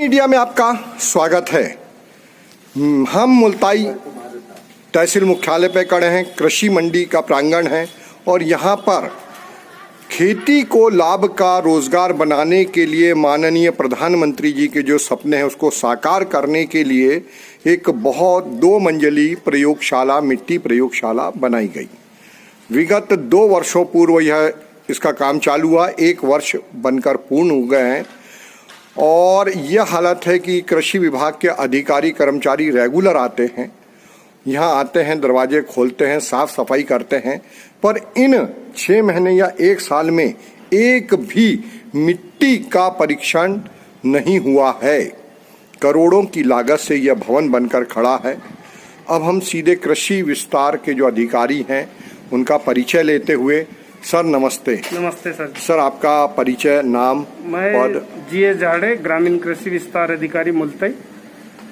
Media में आपका स्वागत है। हम मुल्ताई तहसील मुख्यालय पे खड़े हैं। कृषि मंडी का प्रांगण है और यहाँ पर खेती को लाभ का रोजगार बनाने के लिए माननीय प्रधानमंत्री जी के जो सपने हैं उसको साकार करने के लिए एक बहुत 2 मंजिली प्रयोगशाला, मिट्टी प्रयोगशाला बनाई गई। विगत 2 वर्षों पूर्व यह इसका काम चालू हुआ, 1 वर्ष बनकर पूर्ण हो गए हैं और यह हालत है कि कृषि विभाग के अधिकारी कर्मचारी रेगुलर आते हैं, यहाँ आते हैं, दरवाजे खोलते हैं, साफ सफाई करते हैं, पर इन 6 महीने या 1 साल में एक भी मिट्टी का परीक्षण नहीं हुआ है। करोड़ों की लागत से यह भवन बनकर खड़ा है। अब हम सीधे कृषि विस्तार के जो अधिकारी हैं उनका परिचय लेते हुए, सर नमस्ते। नमस्ते सर। सर आपका परिचय, नाम? मैं जी झाड़े, ग्रामीण कृषि विस्तार अधिकारी मुल्ताई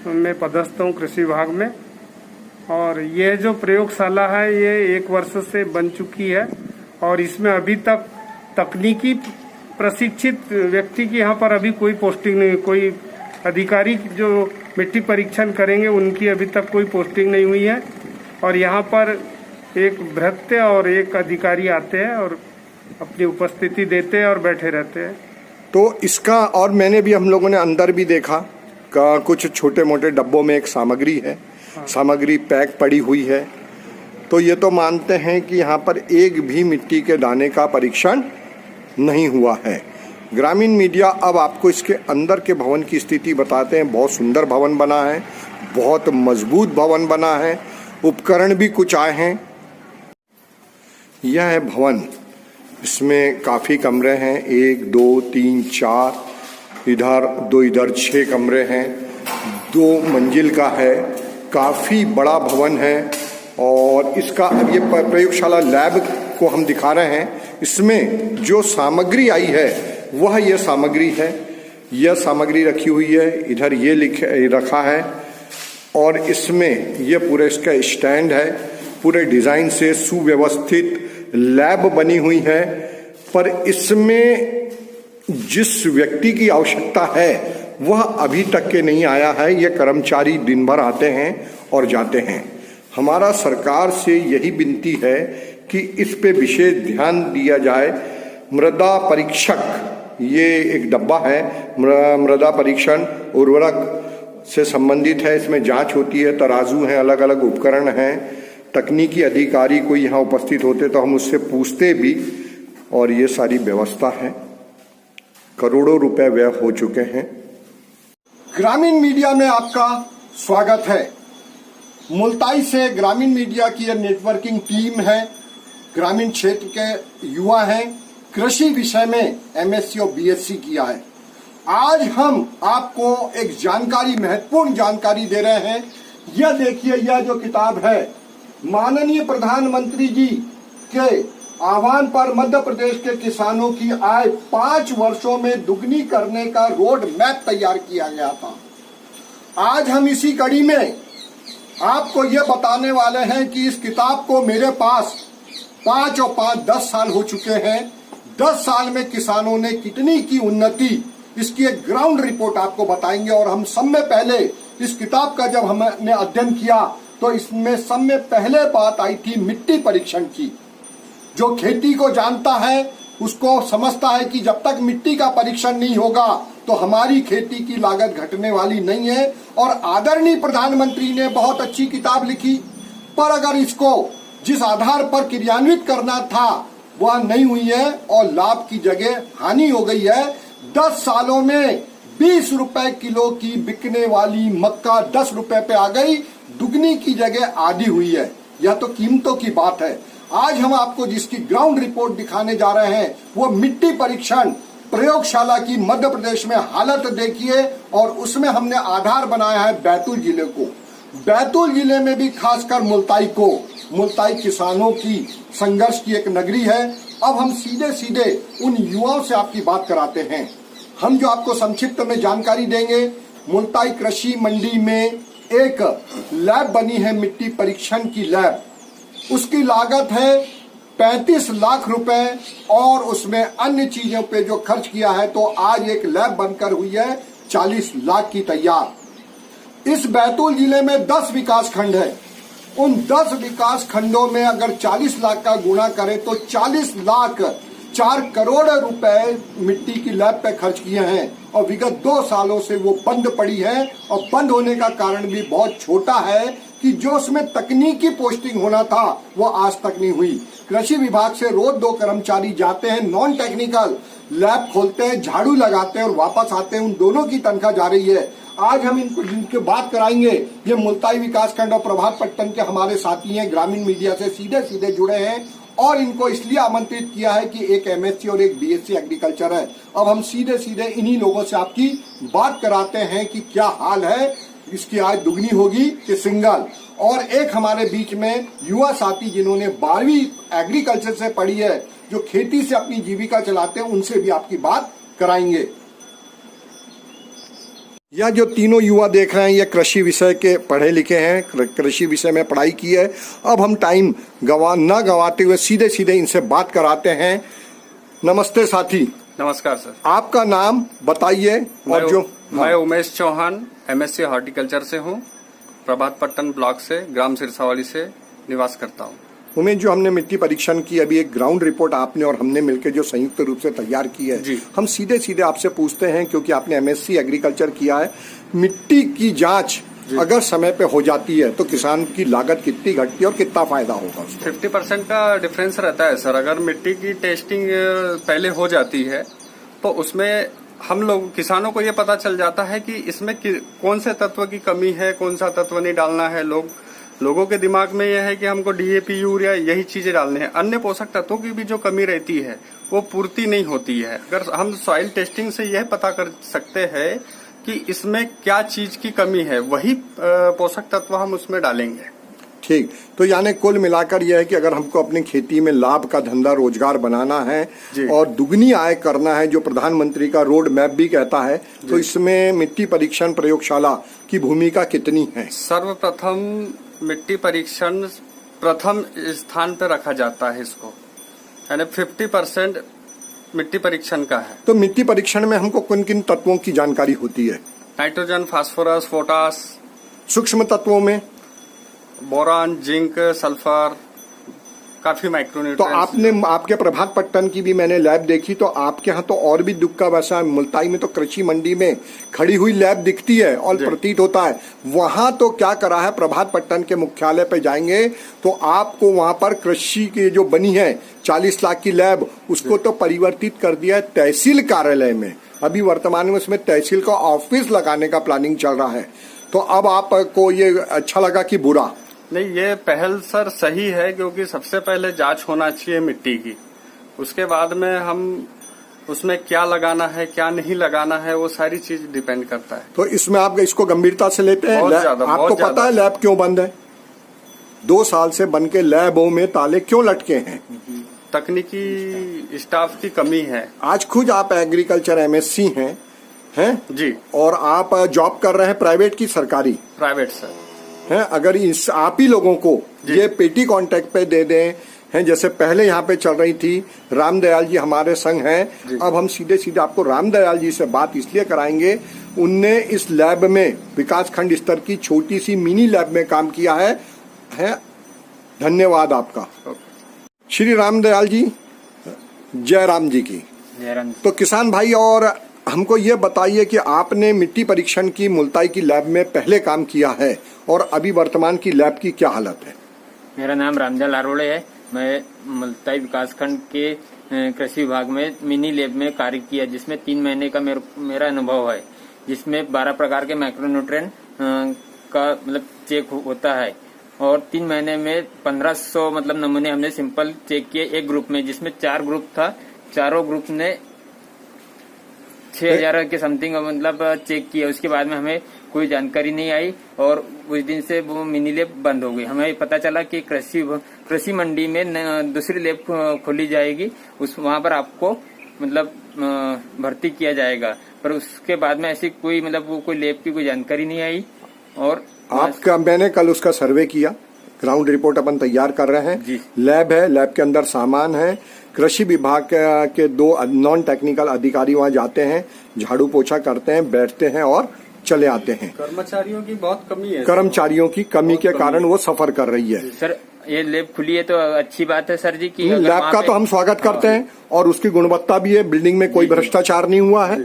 मैं पदस्थ हूँ कृषि विभाग में। और ये जो प्रयोगशाला है ये 1 वर्ष से बन चुकी है और इसमें अभी तक तकनीकी प्रशिक्षित व्यक्ति की यहाँ पर अभी कोई पोस्टिंग नहीं, कोई अधिकारी जो मिट्टी परीक्षण करेंगे उनकी अभी तक कोई पोस्टिंग नहीं हुई है। और यहाँ पर एक भृत्य और एक अधिकारी आते हैं और अपनी उपस्थिति देते हैं और बैठे रहते हैं। तो इसका, और मैंने भी, हम लोगों ने अंदर भी देखा का कुछ छोटे मोटे डब्बों में एक सामग्री है। हाँ। सामग्री पैक पड़ी हुई है। तो ये तो मानते हैं कि यहाँ पर एक भी मिट्टी के दाने का परीक्षण नहीं हुआ है। ग्रामीण मीडिया अब आपको इसके अंदर के भवन की स्थिति बताते हैं। बहुत सुंदर भवन बना है, बहुत मजबूत भवन बना है, उपकरण भी कुछ आए हैं। यह है भवन, इसमें काफ़ी कमरे हैं, 1 2 3 4, इधर 2, इधर 6 कमरे हैं, 2 मंजिल का है, काफ़ी बड़ा भवन है। और इसका अब ये प्रयोगशाला लैब को हम दिखा रहे हैं। इसमें जो सामग्री आई है वह यह सामग्री है, यह सामग्री रखी हुई है, इधर ये रखा है और इसमें यह पूरा इसका स्टैंड है। पूरे डिज़ाइन से सुव्यवस्थित लैब बनी हुई है। पर इसमें जिस व्यक्ति की आवश्यकता है वह अभी तक के नहीं आया है। ये कर्मचारी दिन भर आते हैं और जाते हैं। हमारा सरकार से यही विनती है कि इस पे विशेष ध्यान दिया जाए। मृदा परीक्षक, ये एक डब्बा है, मृदा परीक्षण उर्वरक से संबंधित है। इसमें जांच होती है, तराजू हैं, अलग अलग उपकरण हैं। तकनीकी अधिकारी कोई यहाँ उपस्थित होते तो हम उससे पूछते भी, और ये सारी व्यवस्था है। करोड़ों रुपए व्यय हो चुके हैं। ग्रामीण मीडिया में आपका स्वागत है। मुल्ताई से ग्रामीण मीडिया की यह नेटवर्किंग टीम है। ग्रामीण क्षेत्र के युवा हैं, कृषि विषय में MSc और BSc किया है। आज हम आपको एक जानकारी, महत्वपूर्ण जानकारी दे रहे हैं। यह देखिए, यह जो किताब है माननीय प्रधानमंत्री जी के आह्वान पर मध्य प्रदेश के किसानों की आय 5 वर्षों में दुगनी करने का रोड मैप तैयार किया गया था। आज हम इसी कड़ी में आपको यह बताने वाले हैं कि इस किताब को मेरे पास 5 और 5 10 साल हो चुके हैं। 10 साल में किसानों ने कितनी की उन्नति, इसकी एक ग्राउंड रिपोर्ट आपको बताएंगे। और हम सब में पहले इस किताब का जब हमने अध्ययन किया तो इसमें सब में पहले बात आई थी मिट्टी परीक्षण की। जो खेती को जानता है उसको समझता है कि जब तक मिट्टी का परीक्षण नहीं होगा तो हमारी खेती की लागत घटने वाली नहीं है। और आदरणीय प्रधानमंत्री ने बहुत अच्छी किताब लिखी, पर अगर इसको जिस आधार पर क्रियान्वित करना था वह नहीं हुई है और लाभ की जगह हानि हो गई है। 10 सालों में 20 रुपए किलो की बिकने वाली मक्का 10 रुपए पे आ गई, दुगनी की जगह आधी हुई है। यह तो कीमतों की बात है। आज हम आपको जिसकी ग्राउंड रिपोर्ट दिखाने जा रहे हैं वो मिट्टी परीक्षण प्रयोगशाला की मध्य प्रदेश में हालत देखिए। और उसमें हमने आधार बनाया है बैतूल जिले को। बैतूल जिले में भी खासकर मुल्ताई किसानों की संघर्ष की एक नगरी है। अब हम सीधे सीधे उन युवाओं से आपकी बात कराते हैं। हम जो आपको संक्षिप्त में जानकारी देंगे, मुल्ताई कृषि मंडी में एक लैब बनी है, मिट्टी परीक्षण की लैब। उसकी लागत है 35 लाख रुपए और उसमें अन्य चीजों पे जो खर्च किया है। तो आज एक लैब बनकर हुई है 40 लाख की तैयार। इस बैतूल जिले में 10 विकास खंड है। उन 10 विकास खंडों में अगर 40 लाख का गुणा करें तो 40 लाख 4 करोड़ रुपए मिट्टी की लैब पे खर्च किए हैं और विगत 2 सालों से वो बंद पड़ी है। और बंद होने का कारण भी बहुत छोटा है कि जो उसमें तकनीकी पोस्टिंग होना था वो आज तक नहीं हुई। कृषि विभाग से रोज 2 कर्मचारी जाते हैं, नॉन टेक्निकल लैब खोलते हैं, झाड़ू लगाते हैं और वापस आते हैं। उन दोनों की तनख्वाह जा रही है। आज हम इनको जिनकी बात कराएंगे, ये मुल्ताई विकासखंड और प्रभातपट्टन के हमारे साथी हैं, ग्रामीण मीडिया से सीधे सीधे जुड़े हैं और इनको इसलिए आमंत्रित किया है कि एक एमएससी और एक बीएससी एग्रीकल्चर है। अब हम सीधे सीधे इन्हीं लोगों से आपकी बात कराते हैं कि क्या हाल है, इसकी आय दुगनी होगी कि सिंगल। और एक हमारे बीच में युवा साथी जिन्होंने 12वीं एग्रीकल्चर से पढ़ी है, जो खेती से अपनी जीविका चलाते हैं, उनसे भी आपकी बात कराएंगे। यह जो तीनों युवा देख रहे हैं ये कृषि विषय के पढ़े लिखे हैं, कृषि विषय में पढ़ाई की है। अब हम टाइम न गवाते हुए सीधे सीधे इनसे बात कराते हैं। नमस्ते साथी। नमस्कार सर। आपका नाम बताइए। और जो मैं उमेश चौहान एमएससी हॉर्टिकल्चर से हूँ, प्रभातपट्टन ब्लॉक से, ग्राम सिरसावाली से निवास करता हूँ। उमेश, जो हमने मिट्टी परीक्षण की, अभी एक ग्राउंड रिपोर्ट आपने और हमने मिलकर जो संयुक्त रूप से तैयार की है, हम सीधे सीधे आपसे पूछते हैं क्योंकि आपने एमएससी एग्रीकल्चर किया है, मिट्टी की जांच अगर समय पे हो जाती है तो किसान की लागत कितनी घटती है और कितना फायदा होगा? 50% का डिफरेंस रहता है सर। अगर मिट्टी की टेस्टिंग पहले हो जाती है तो उसमें हम लोग किसानों को ये पता चल जाता है कि इसमें कौन से तत्व की कमी है, कौन सा तत्व नहीं डालना है। लोगों के दिमाग में यह है कि हमको डीएपी, यूरिया यही चीजें डालनी है। अन्य पोषक तत्वों की भी जो कमी रहती है वो पूर्ति नहीं होती है। अगर हम सॉइल टेस्टिंग से यह पता कर सकते हैं कि इसमें क्या चीज की कमी है, वही पोषक तत्व हम उसमें डालेंगे। ठीक, तो यानी कुल मिलाकर यह है कि अगर हमको अपनी खेती में लाभ का धंधा रोजगार बनाना है और दुगनी आय करना है, जो प्रधानमंत्री का रोड मैप भी कहता है, तो इसमें मिट्टी परीक्षण प्रयोगशाला की भूमिका कितनी है? सर्वप्रथम मिट्टी परीक्षण प्रथम स्थान पर रखा जाता है इसको, यानी 50% मिट्टी परीक्षण का है। तो मिट्टी परीक्षण में हमको किन किन तत्वों की जानकारी होती है? Nitrogen, phosphorus, potash. सूक्ष्म तत्वों में बोरान, जिंक, सल्फर, काफी माइक्रोन्यूट्रिएंट्स। तो आपके प्रभातपट्टन की भी मैंने लैब देखी, तो आपके यहाँ तो और भी दुख का वैसा, मुल्ताई में तो कृषि मंडी में खड़ी हुई लैब दिखती है और प्रतीत होता है। वहां तो क्या करा है, प्रभातपट्टन के मुख्यालय पे जाएंगे तो आपको वहां पर कृषि की जो बनी है 40 लाख की लैब, उसको तो परिवर्तित कर दिया है तहसील कार्यालय में। अभी वर्तमान में उसमें तहसील का ऑफिस लगाने का प्लानिंग चल रहा है। तो अब आपको ये अच्छा लगा कि बुरा? नहीं, ये पहल सर सही है, क्योंकि सबसे पहले जांच होना चाहिए मिट्टी की। उसके बाद में हम उसमें क्या लगाना है, क्या नहीं लगाना है, वो सारी चीज डिपेंड करता है। तो इसमें आप इसको गंभीरता से लेते हैं? बहुत ज्यादा। आपको पता है लैब क्यों बंद है? 2 साल से बन के लैबों में ताले क्यों लटके हैं? तकनीकी स्टाफ की कमी है। आज खुद आप एग्रीकल्चर एमएससी हैं जी, और आप जॉब कर रहे हैं प्राइवेट की सरकारी? प्राइवेट सर हैं। अगर इस आप ही लोगों को ये पेटी कॉन्ट्रैक्ट पे दे दें, हैं जैसे पहले यहाँ पे चल रही थी, रामदयाल जी हमारे संग हैं, अब हम सीधे सीधे आपको रामदयाल जी से बात इसलिए कराएंगे, उनने इस लैब में विकास खंड स्तर की छोटी सी मिनी लैब में काम किया है। धन्यवाद आपका। श्री रामदयाल जी, जय राम जी की। तो किसान भाई, और हमको ये बताइए कि आपने मिट्टी परीक्षण की मुल्ताई की लैब में पहले काम किया है और अभी वर्तमान की लैब की क्या हालत है? मेरा नाम रामदयाल आरोड़े है। मैं मुल्ताई विकासखंड के कृषि विभाग में मिनी लैब में कार्य किया, जिसमें 3 महीने का मेरा अनुभव है, जिसमें 12 प्रकार के माइक्रोन्यूट्रिएंट का मतलब चेक होता है और 3 महीने में 1500 मतलब नमूने हमने सिंपल चेक किए एक ग्रुप में, जिसमें 4 ग्रुप था। चारों ग्रुप ने 6000 के समथिंग मतलब चेक किया। उसके बाद में हमें कोई जानकारी नहीं आई और उस दिन से वो मिनी लैब बंद हो गई। हमें पता चला कि कृषि मंडी में दूसरी लैब खोली जाएगी, वहां पर आपको मतलब भर्ती किया जाएगा, पर उसके बाद में ऐसी कोई मतलब वो कोई लैब की कोई जानकारी नहीं आई। और मैंने कल उसका सर्वे किया, ग्राउंड रिपोर्ट अपन तैयार कर रहे हैं। जी। लैब है, लैब के अंदर सामान है। कृषि विभाग के 2 नॉन टेक्निकल अधिकारी वहां जाते हैं, झाड़ू पोछा करते हैं, बैठते हैं और चले आते हैं। कर्मचारियों की बहुत कमी है। कर्मचारियों की कमी के कारण वो सफर कर रही है। सर ये लैब खुली है तो अच्छी बात है सर जी की लैब का तो हम स्वागत करते हैं और उसकी गुणवत्ता भी है, बिल्डिंग में कोई भ्रष्टाचार नहीं हुआ है,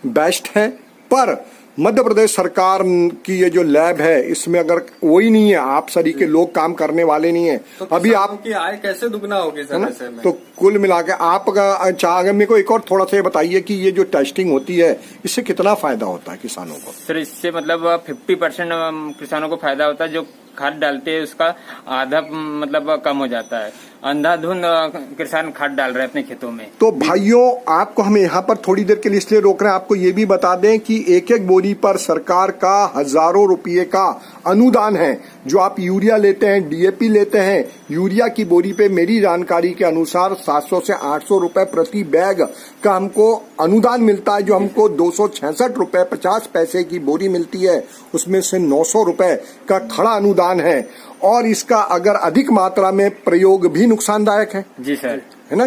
बेस्ट है। पर मध्य प्रदेश सरकार की ये जो लैब है इसमें अगर वही नहीं है, आप सभी के लोग काम करने वाले नहीं है, तो अभी आप की आय कैसे दुगना होगी सर ऐसे में? तो कुल मिला के आपका चाह मेरे को एक और थोड़ा सा ये बताइए कि ये जो टेस्टिंग होती है इससे कितना फायदा होता है किसानों को? सर इससे मतलब 50% किसानों को फायदा होता है। जो खाद डालते हैं उसका आधा मतलब कम हो जाता है। अंधाधुंध किसान खाद डाल रहे हैं अपने खेतों में। तो भाइयों आपको हम यहाँ पर थोड़ी देर के लिए इसलिए रोक रहे हैं, आपको ये भी बता दें कि एक एक बोरी पर सरकार का हजारों रुपये का अनुदान है। जो आप यूरिया लेते हैं, डीएपी लेते हैं, यूरिया की बोरी पे मेरी जानकारी के अनुसार 700 से 800 रुपए प्रति बैग का हमको अनुदान मिलता है। जो हमको 266 रुपए 50 पैसे की बोरी मिलती है उसमें से 900 रुपए का खड़ा अनुदान है। और इसका अगर अधिक मात्रा में प्रयोग भी नुकसानदायक है। जी सर, है ना,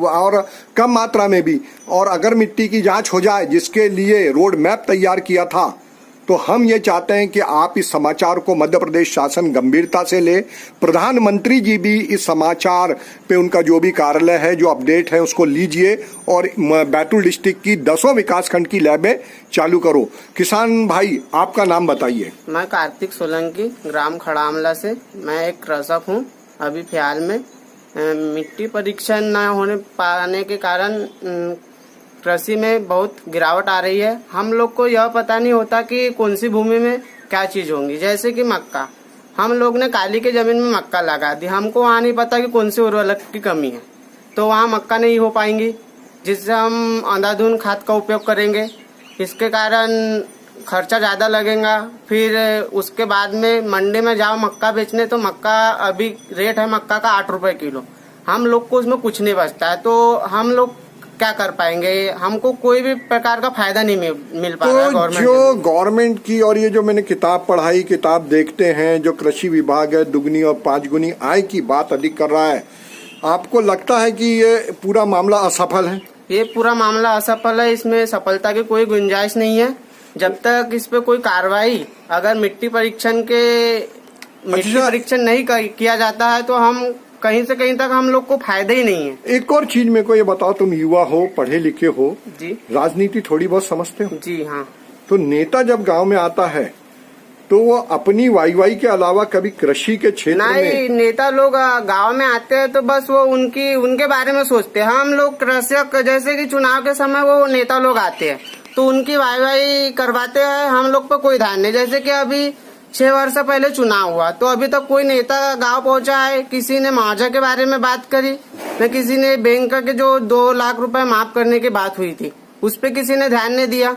और कम मात्रा में भी। और अगर मिट्टी की जांच हो जाए, जिसके लिए रोड मैप तैयार किया था, तो हम ये चाहते हैं कि आप इस समाचार को मध्य प्रदेश शासन गंभीरता से ले। प्रधानमंत्री जी भी इस समाचार पे उनका जो भी कार्यालय है, जो अपडेट है उसको लीजिए और बैतूल डिस्ट्रिक्ट की 10 विकासखंड की लैबें चालू करो। किसान भाई आपका नाम बताइए। मैं कार्तिक सोलंकी, ग्राम खड़ामला से। मैं एक कृषक हूँ। अभी फिलहाल में मिट्टी परीक्षण न होने पाने के कारण कृषि में बहुत गिरावट आ रही है। हम लोग को यह पता नहीं होता कि कौन सी भूमि में क्या चीज होंगी। जैसे कि मक्का, हम लोग ने काली के जमीन में मक्का लगा दी, हमको वहाँ नहीं पता कि कौन सी उर्वरक की कमी है, तो वहाँ मक्का नहीं हो पाएंगी, जिससे हम अंधाधुंध खाद का उपयोग करेंगे। इसके कारण खर्चा ज्यादा लगेगा। फिर उसके बाद में मंडी में जाओ मक्का बेचने, तो मक्का अभी रेट है मक्का का 8 रुपए किलो। हम लोग को उसमें कुछ नहीं बचता है, तो हम लोग क्या कर पाएंगे? हमको कोई भी प्रकार का फायदा नहीं मिल पा रहा है गवर्नमेंट। जो गवर्नमेंट की, और ये जो मैंने किताब पढ़ाई, किताब देखते हैं, जो कृषि विभाग है दुगनी और 5 गुनी आय की बात अधिक कर रहा है, आपको लगता है कि ये पूरा मामला असफल है? ये पूरा मामला असफल है। इसमें सफलता की कोई गुंजाइश नहीं है जब तक इस पे कोई कार्रवाई, अगर मिट्टी परीक्षण नहीं किया जाता है तो हम कहीं से कहीं तक हम लोग को फायदा ही नहीं है। एक और चीज मेरे को ये बताओ, तुम युवा हो, पढ़े लिखे हो जी, राजनीति थोड़ी बहुत समझते हो? जी हाँ। तो नेता जब गांव में आता है तो वो अपनी वाई के अलावा कभी कृषि के क्षेत्र में नहीं, नेता लोग गांव में आते हैं तो बस वो उनके बारे में सोचते हैं। हम लोग कृषक, जैसे कि चुनाव के समय वो नेता लोग आते हैं तो उनकी वाई करवाते हैं, हम लोग पर कोई ध्यान नहीं। जैसे कि अभी 6 वर्ष पहले चुनाव हुआ तो अभी तक कोई नेता गांव पहुंचा है, किसी ने मुआवजा के बारे में बात करी, न किसी ने बैंक के जो 2 लाख रुपए माफ करने की बात हुई थी उस पे किसी ने ध्यान नहीं दिया।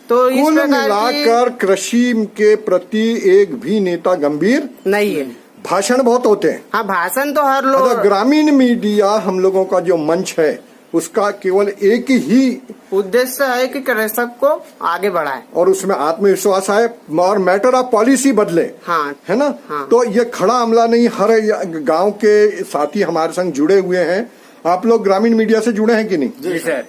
तो इस कुल प्रकार मिलाकर कृषि के प्रति एक भी नेता गंभीर नहीं है। भाषण बहुत होते हैं। हाँ, भाषण तो हर लोग। ग्रामीण मीडिया हम लोगों का जो मंच है उसका केवल एक ही उद्देश्य है कि कृषक को आगे बढ़ाए और उसमें आत्मविश्वास आए और मैटर ऑफ पॉलिसी बदले। हाँ, है ना। हाँ। तो ये खड़ा अमला नहीं, हर गांव के साथी हमारे संग जुड़े हुए हैं। आप लोग ग्रामीण मीडिया से जुड़े हैं कि नहीं? जी सर।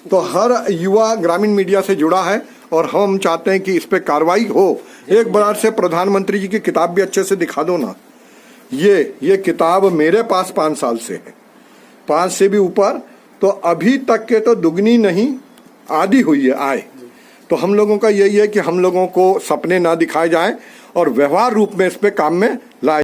तो हर युवा ग्रामीण मीडिया से जुड़ा है और हम चाहते हैं कि इस पे कार्रवाई हो। एक बार से प्रधानमंत्री जी की किताब भी अच्छे से दिखा दो ना। ये किताब मेरे पास 5 साल से है, 5 से भी ऊपर। तो अभी तक के तो दुगनी नहीं आधी हुई है आय। तो हम लोगों का यही है कि हम लोगों को सपने ना दिखाए जाएं और व्यवहार रूप में इस पे काम में लाए।